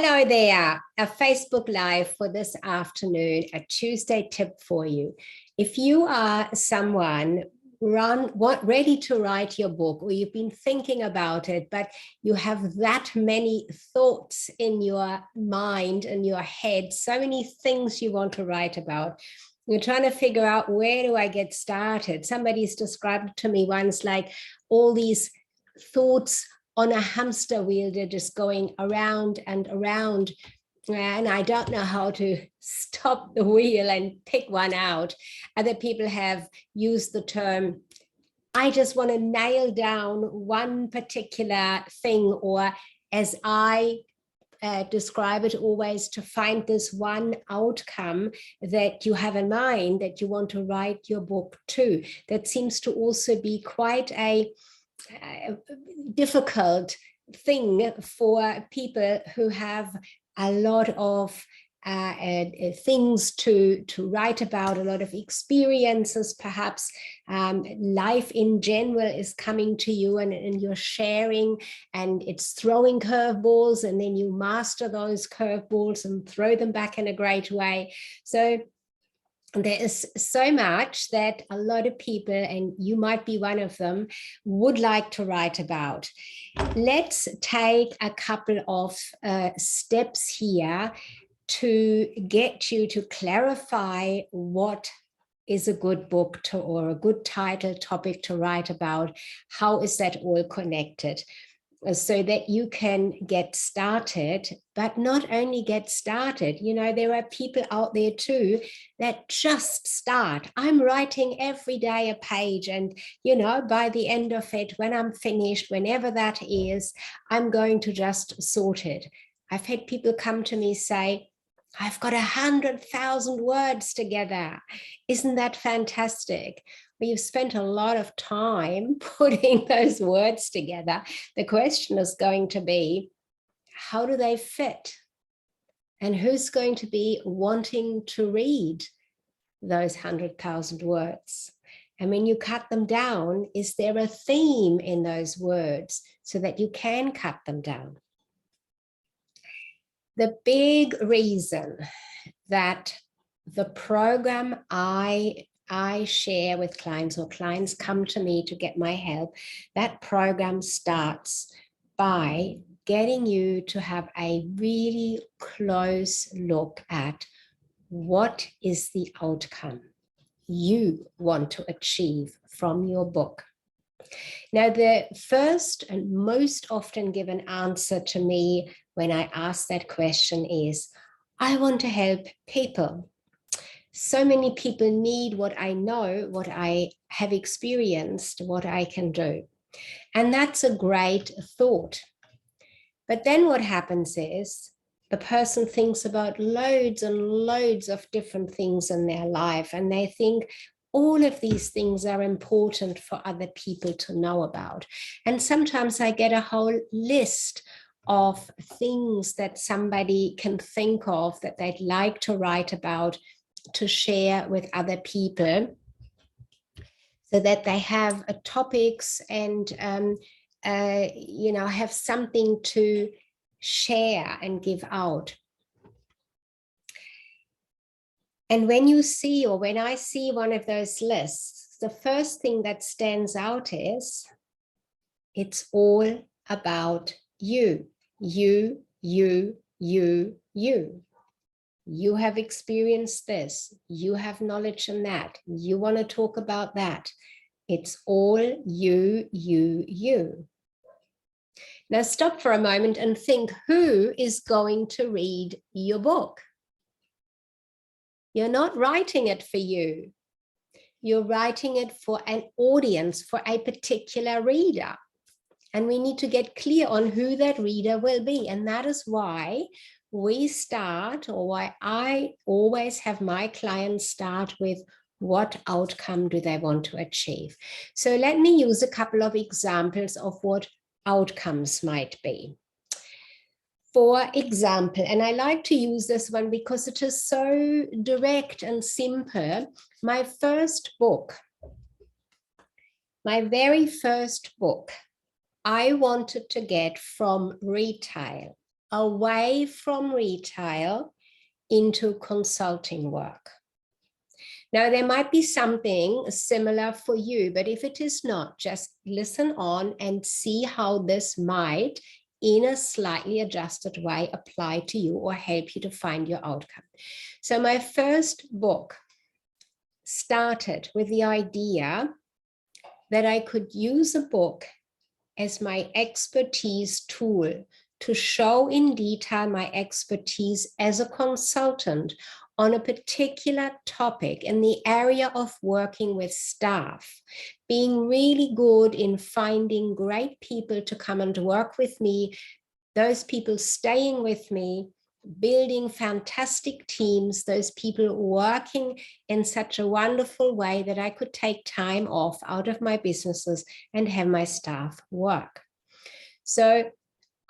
Hello there, a Facebook Live for this afternoon, a Tuesday tip for you. If you are someone ready to write your book, or you've been thinking about it, but you have that many thoughts in your mind and your head, so many things you want to write about, you're trying to figure out, where do I get started? Somebody's described to me once like all these thoughts on a hamster wheel, they're just going around and around, and I don't know how to stop the wheel and pick one out. Other people have used the term, I just want to nail down one particular thing, or as I describe it always, to find this one outcome that you have in mind that you want to write your book to. That seems to also be quite a difficult thing for people who have a lot of things to write about, a lot of experiences, perhaps life in general is coming to you, and you're sharing, and it's throwing curveballs, and then you master those curveballs and throw them back in a great way. So there is so much that a lot of people, and you might be one of them, would like to write about. Let's take a couple of steps here to get you to clarify what is a good book to, or a good title topic to write about. How is that all connected? So that you can get started, but not only get started. You know, there are people out there too that just start. I'm writing every day a page, and, you know, by the end of it, when I'm finished, whenever that is, I'm going to just sort it. I've had people come to me say, I've got 100,000 words together. Isn't that fantastic? Well, you've spent a lot of time putting those words together. The question is going to be, how do they fit? And who's going to be wanting to read those 100,000 words? And when you cut them down, is there a theme in those words so that you can cut them down? The big reason that the program I share with clients, or clients come to me to get my help, that program starts by getting you to have a really close look at what is the outcome you want to achieve from your book. Now, the first and most often given answer to me when I ask that question is, I want to help people. So many people need what I know, what I have experienced, what I can do. And that's a great thought. But then what happens is the person thinks about loads and loads of different things in their life, and they think all of these things are important for other people to know about. And sometimes I get a whole list of things that somebody can think of that they'd like to write about, to share with other people, so that they have topics and you know, have something to share and give out. And when you see, or when I see one of those lists, the first thing that stands out is it's all about you. You, you, you, you. You have experienced this. You have knowledge in that. You want to talk about that. It's all you, you, you. Now stop for a moment and think, who is going to read your book? You're not writing it for you. You're writing it for an audience, for a particular reader. And we need to get clear on who that reader will be. And that is why we start, or why I always have my clients start with, what outcome do they want to achieve? So let me use a couple of examples of what outcomes might be. For example, and I like to use this one because it is so direct and simple. My first book, my very first book, I wanted to get from retail away from retail into consulting work. Now, there might be something similar for you, but if it is not, just listen on and see how this might, in a slightly adjusted way, apply to you or help you to find your outcome. So my first book started with the idea that I could use a book as my expertise tool to show in detail my expertise as a consultant on a particular topic in the area of working with staff, being really good in finding great people to come and work with me, those people staying with me, building fantastic teams, those people working in such a wonderful way that I could take time off out of my businesses and have my staff work. So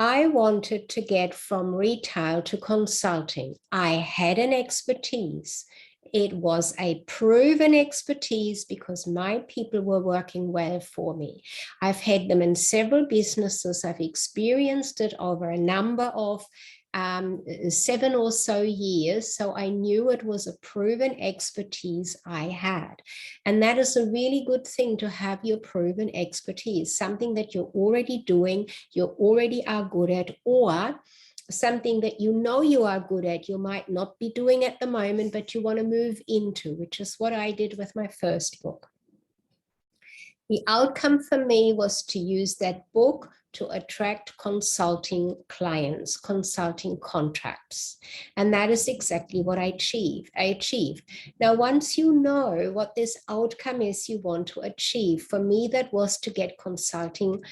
I wanted to get from retail to consulting. I had an expertise. It was a proven expertise because my people were working well for me. I've had them in several businesses. I've experienced it over a number of 7 or so years. So I knew it was a proven expertise I had. And that is a really good thing, to have your proven expertise, something that you're already doing, you already are good at, or something that you know you are good at, you might not be doing at the moment, but you want to move into, which is what I did with my first book. The outcome for me was to use that book to attract consulting clients, consulting contracts. And that is exactly what I achieved. Now, once you know what this outcome is you want to achieve, for me, that was to get consulting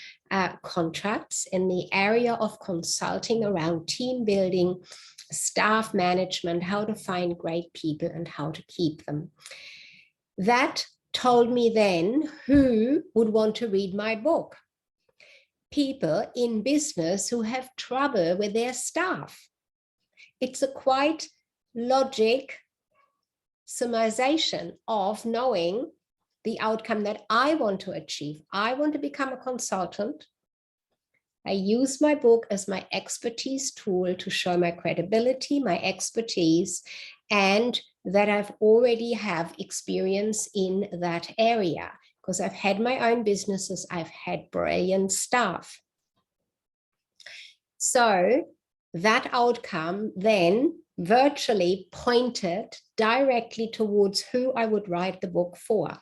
contracts in the area of consulting around team building, staff management, how to find great people and how to keep them. That told me then who would want to read my book. People in business who have trouble with their staff. It's a quite logic summarization of knowing the outcome that I want to achieve. I want to become a consultant. I use my book as my expertise tool to show my credibility, my expertise, and that I've already have experience in that area, because I've had my own businesses, I've had brilliant staff. So that outcome then virtually pointed directly towards who I would write the book for.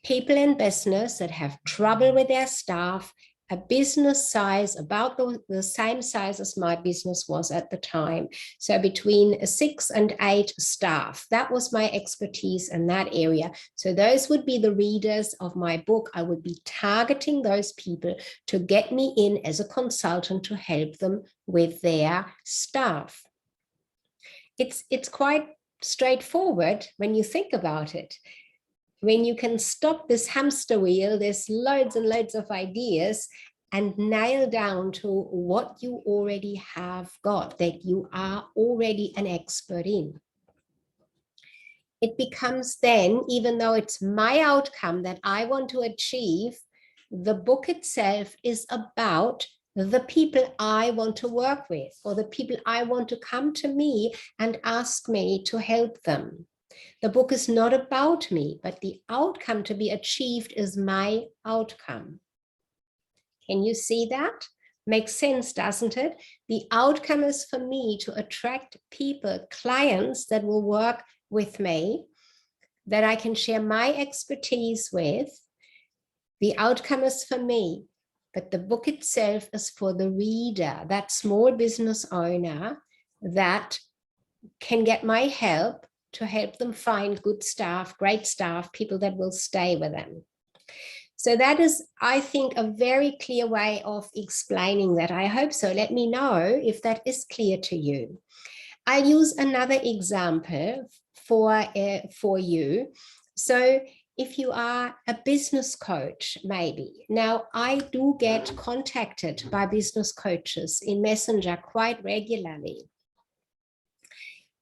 People in business that have trouble with their staff, a business size about the same size as my business was at the time. So between 6 and 8 staff, that was my expertise in that area. So those would be the readers of my book. I would be targeting those people to get me in as a consultant to help them with their staff. It's quite straightforward when you think about it. When you can stop this hamster wheel, there's loads and loads of ideas, and nail down to what you already have got, that you are already an expert in. It becomes then, even though it's my outcome that I want to achieve, the book itself is about the people I want to work with, or the people I want to come to me and ask me to help them. The book is not about me, but the outcome to be achieved is my outcome. Can you see that? Makes sense, doesn't it? The outcome is for me to attract people, clients that will work with me, that I can share my expertise with. The outcome is for me, but the book itself is for the reader, that small business owner that can get my help to help them find good staff, great staff, people that will stay with them. So that is, I think, a very clear way of explaining that. I hope so. Let me know if that is clear to you. I'll use another example for you. So if you are a business coach, maybe. Now, I do get contacted by business coaches in Messenger quite regularly.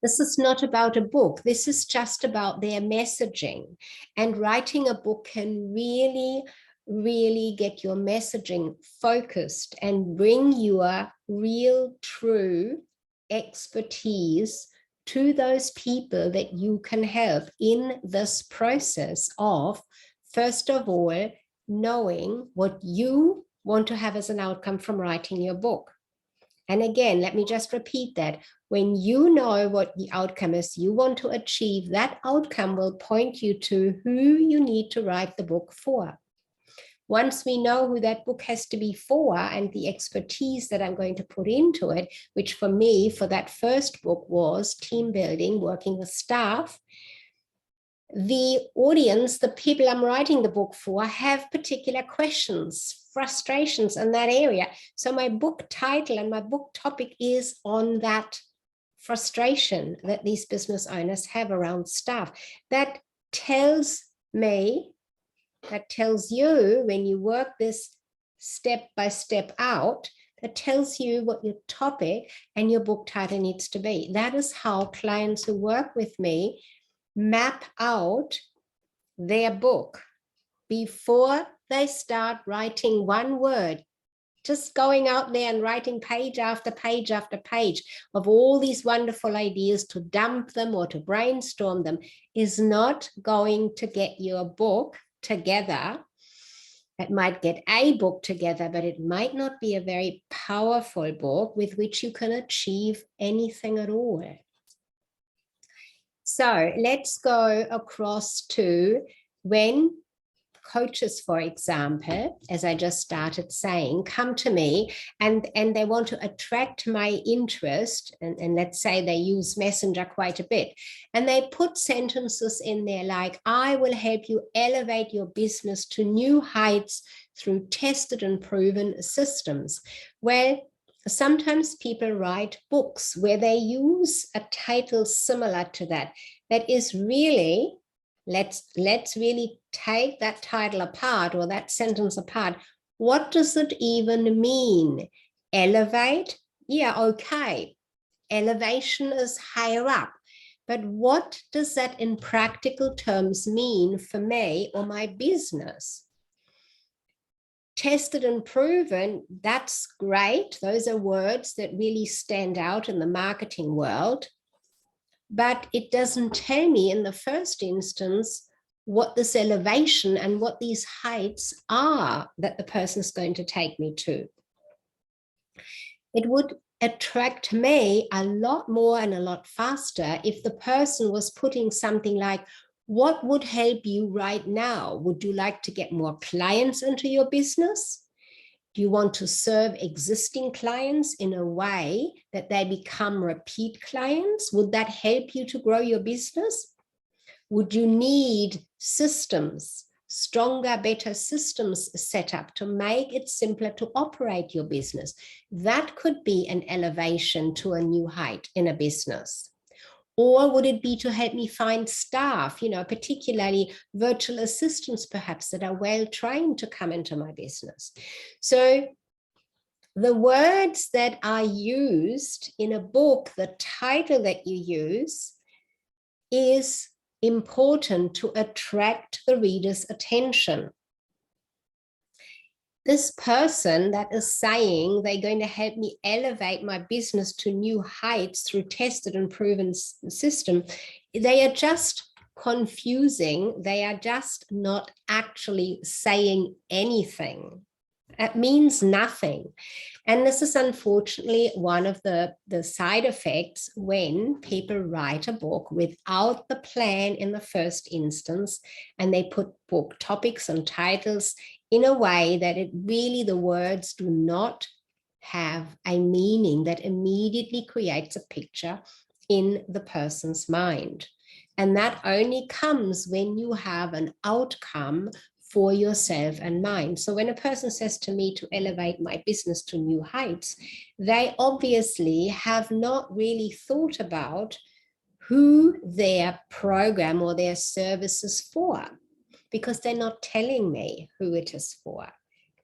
This is not about a book. This is just about their messaging. And writing a book can really really get your messaging focused and bring your real, true expertise to those people that you can help in this process of, first of all, knowing what you want to have as an outcome from writing your book. And again, let me just repeat that. When you know what the outcome is you want to achieve, that outcome will point you to who you need to write the book for. Once we know who that book has to be for and the expertise that I'm going to put into it, which for me, for that first book was team building, working with staff, the audience, the people I'm writing the book for, have particular questions, frustrations in that area. So my book title and my book topic is on that frustration that these business owners have around staff. That tells me, that tells you, when you work this step by step out, that tells you what your topic and your book title needs to be. That is how clients who work with me map out their book before they start writing one word. Just going out there and writing page after page after page of all these wonderful ideas to dump them or to brainstorm them is not going to get your book together. It might get a book together, but it might not be a very powerful book with which you can achieve anything at all. So let's go across to when coaches, for example, as I just started saying, come to me and they want to attract my interest, and let's say they use Messenger quite a bit, and they put sentences in there like, I will help you elevate your business to new heights through tested and proven systems. Well, sometimes people write books where they use a title similar to that. That is really, let's really take that title apart or that sentence apart. What does it even mean? Elevate? Yeah, okay. Elevation is higher up. But what does that in practical terms mean for me or my business? Tested and proven, that's great. Those are words that really stand out in the marketing world. But it doesn't tell me in the first instance what this elevation and what these heights are that the person is going to take me to. It would attract me a lot more and a lot faster if the person was putting something like, what would help you right now? Would you like to get more clients into your business? Do you want to serve existing clients in a way that they become repeat clients? Would that help you to grow your business? Would you need systems, stronger, better systems set up to make it simpler to operate your business? That could be an elevation to a new height in a business. Or would it be to help me find staff, particularly virtual assistants, perhaps, that are well trained to come into my business? So the words that are used in a book, the title that you use, is important to attract the reader's attention. This person that is saying they're going to help me elevate my business to new heights through tested and proven system, they are just confusing. They are just not actually saying anything. It means nothing. And this is unfortunately one of the side effects when people write a book without the plan in the first instance, and they put book topics and titles in a way that the words do not have a meaning that immediately creates a picture in the person's mind. And that only comes when you have an outcome for yourself and mind. So when a person says to me to elevate my business to new heights, they obviously have not really thought about who their program or their service is for, because they're not telling me who it is for.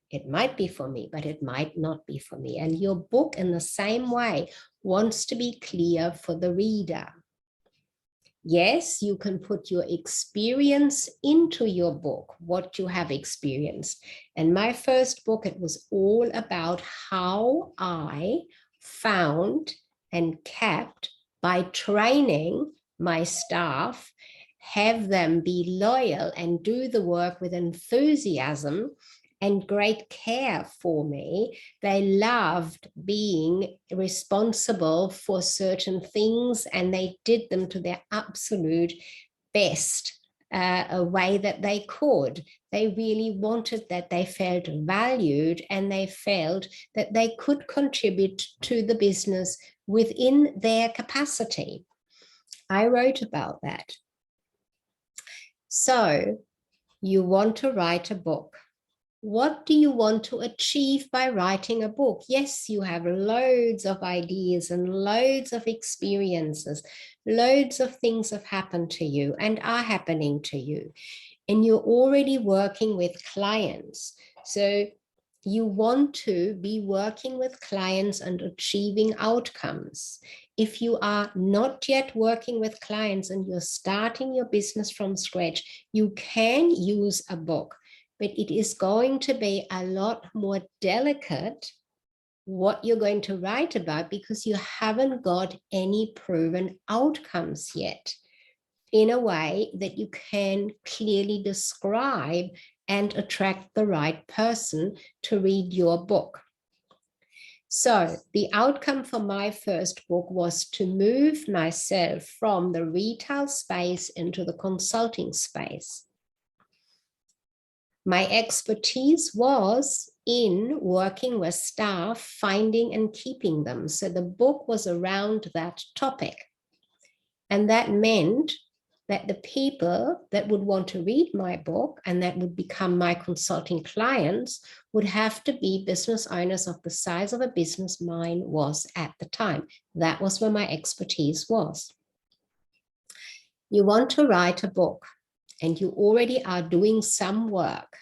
It might be for me, but it might not be for me. And your book, in the same way, wants to be clear for the reader. Yes, you can put your experience into your book, what you have experienced. And my first book, it was all about how I found and kept, by training my staff, have them be loyal and do the work with enthusiasm and great care for me. They loved being responsible for certain things, and they did them to their absolute best, a way that they could. They really wanted that. They felt valued, and they felt that they could contribute to the business within their capacity. I wrote about that. So you want to write a book. What do you want to achieve by writing a book? Yes, you have loads of ideas and loads of experiences. Loads of things have happened to you and are happening to you. And you're already working with clients. So you want to be working with clients and achieving outcomes. If you are not yet working with clients and you're starting your business from scratch, you can use a book, but it is going to be a lot more delicate what you're going to write about, because you haven't got any proven outcomes yet in a way that you can clearly describe and attract the right person to read your book. So the outcome for my first book was to move myself from the retail space into the consulting space. My expertise was in working with staff, finding and keeping them. So the book was around that topic. And that meant that the people that would want to read my book and that would become my consulting clients would have to be business owners of the size of a business mine was at the time. That was where my expertise was. You want to write a book, and you already are doing some work,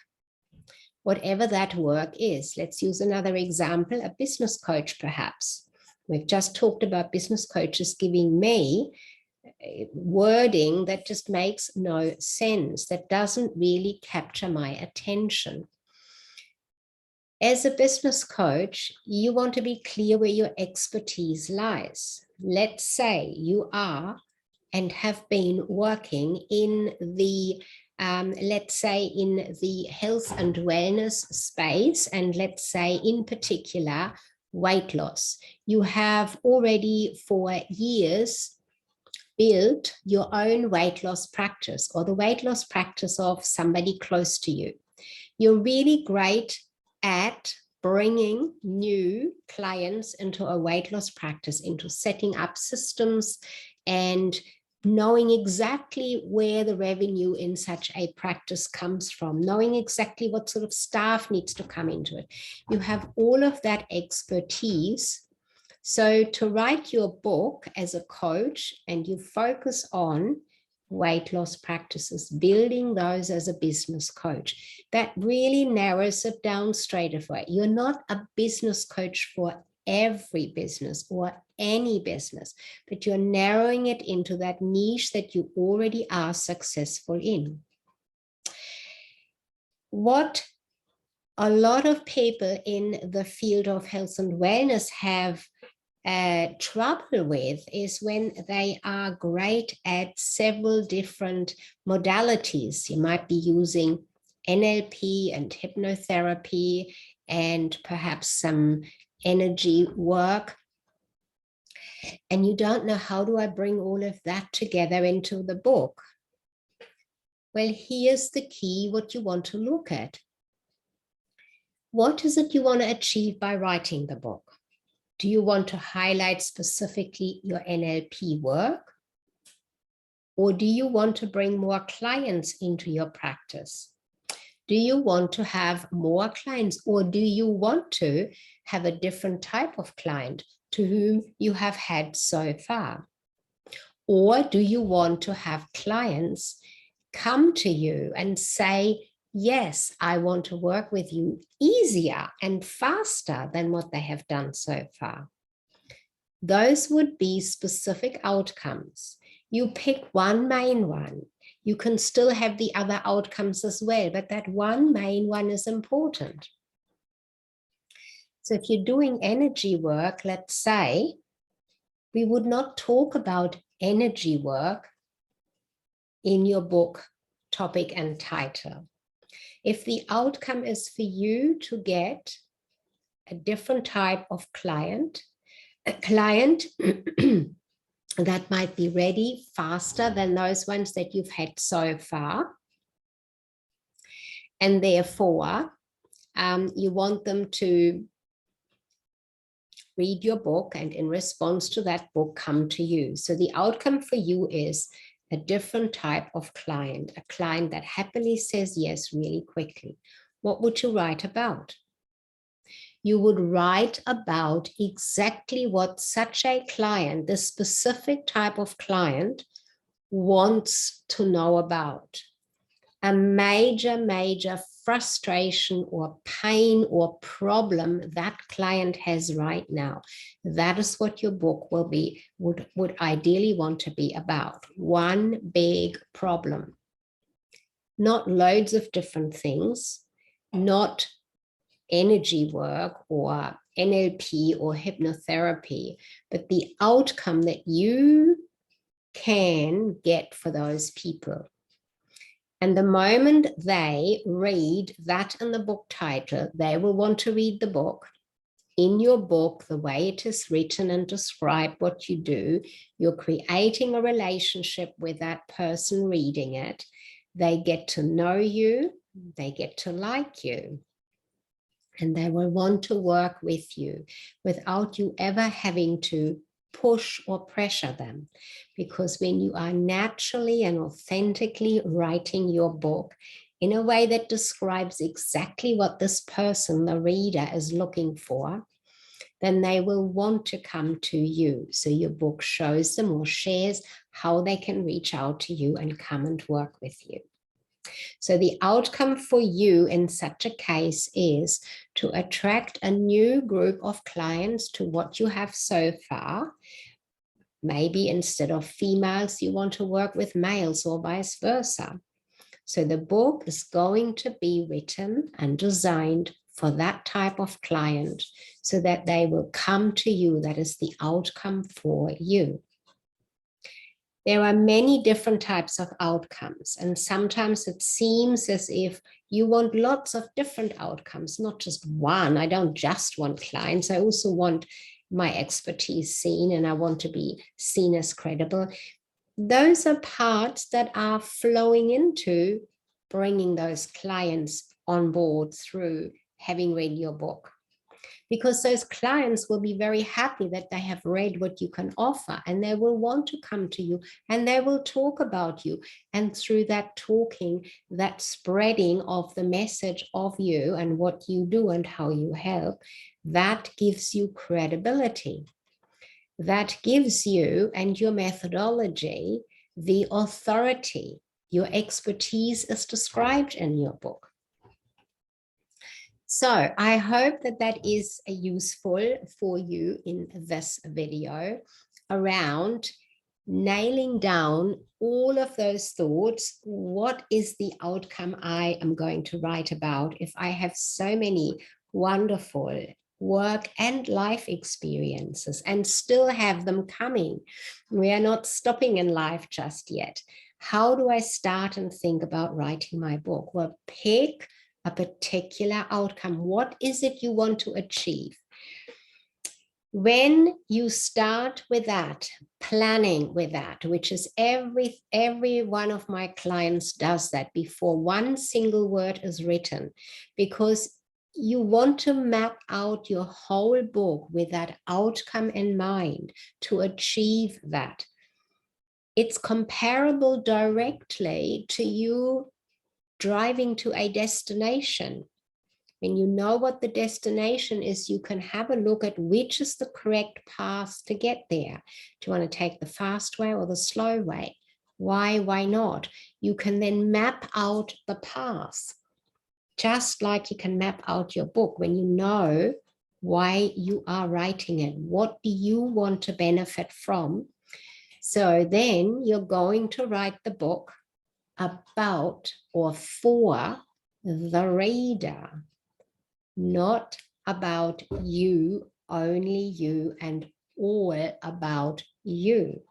whatever that work is. Let's use another example, a business coach perhaps. We've just talked about business coaches giving me wording that just makes no sense, that doesn't really capture my attention. As a business coach, you want to be clear where your expertise lies. Let's say you are and have been working in the let's say in the health and wellness space, and let's say in particular weight loss. You have already for years built your own weight loss practice, or the weight loss practice of somebody close to you. You're really great at bringing new clients into a weight loss practice, into setting up systems and knowing exactly where the revenue in such a practice comes from, knowing exactly what sort of staff needs to come into it. You have all of that expertise. So to write your book as a coach and you focus on weight loss practices, building those as a business coach, that really narrows it down straight away. You're not a business coach for every business or any business, but you're narrowing it into that niche that you already are successful in. What a lot of people in the field of health and wellness have trouble with is when they are great at several different modalities. You might be using NLP and hypnotherapy and perhaps some energy work, and you don't know, how do I bring all of that together into the book? Well, here's the key, what you want to look at. What is it you want to achieve by writing the book? Do you want to highlight specifically your NLP work? Or do you want to bring more clients into your practice? Do you want to have more clients, or do you want to have a different type of client to whom you have had so far? Or do you want to have clients come to you and say, yes, I want to work with you easier and faster than what they have done so far? Those would be specific outcomes. You pick one main one. You can still have the other outcomes as well, but that one main one is important. So if you're doing energy work, let's say, we would not talk about energy work in your book topic and title. If the outcome is for you to get a different type of client, a client that might be ready faster than those ones that you've had so far, and therefore you want them to read your book and in response to that book come to you. So the outcome for you is a different type of client, a client that happily says yes really quickly. What would you write about? You would write about exactly what such a client, this specific type of client, wants to know about. A major frustration or pain or problem that client has right now. That is what your book will be, would ideally want to be about. One big problem. Not loads of different things, not energy work or NLP or hypnotherapy, but the outcome that you can get for those people. And the moment they read that in the book title, they will want to read the book. In your book, the way it is written and described what you do, you're creating a relationship with that person reading it. They get to know you, they get to like you, and they will want to work with you without you ever having to push or pressure them. Because when you are naturally and authentically writing your book in a way that describes exactly what this person, the reader, is looking for, then they will want to come to you. So your book shows them or shares how they can reach out to you and come and work with you. So the outcome for you in such a case is to attract a new group of clients to what you have so far. Maybe instead of females, you want to work with males or vice versa. So the book is going to be written and designed for that type of client so that they will come to you. That is the outcome for you. There are many different types of outcomes, and sometimes it seems as if you want lots of different outcomes, not just one. I don't just want clients. I also want my expertise seen, and I want to be seen as credible. Those are parts that are flowing into bringing those clients on board through having read your book. Because those clients will be very happy that they have read what you can offer, and they will want to come to you and they will talk about you. And through that talking, that spreading of the message of you and what you do and how you help, that gives you credibility. That gives you and your methodology the authority. Your expertise is described in your book. So I hope that that is useful for you in this video around nailing down all of those thoughts. What is the outcome I am going to write about if I have so many wonderful work and life experiences and still have them coming? We are not stopping in life just yet. How do I start and think about writing my book? Well, pick a particular outcome. What is it you want to achieve? When you start with that, planning with that, which is every one of my clients does that before one single word is written, because you want to map out your whole book with that outcome in mind to achieve that. It's comparable directly to you driving to a destination. When you know what the destination is, you can have a look at which is the correct path to get there. Do you want to take the fast way or the slow way? Why not? You can then map out the path, just like you can map out your book when you know why you are writing it. What do you want to benefit from? So then you're going to write the book about or for the reader, not about you, only you, and all about you.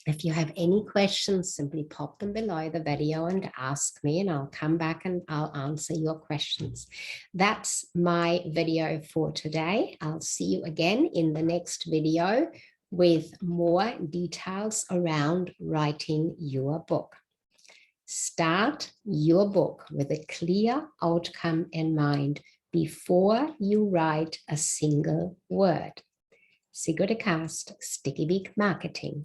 If you have any questions, simply pop them below the video and ask me, and I'll come back and I'll answer your questions. That's my video for today. I'll see you again in the next video with more details around writing your book. Start your book with a clear outcome in mind before you write a single word. Sigurd Cast, Sticky Beak Marketing.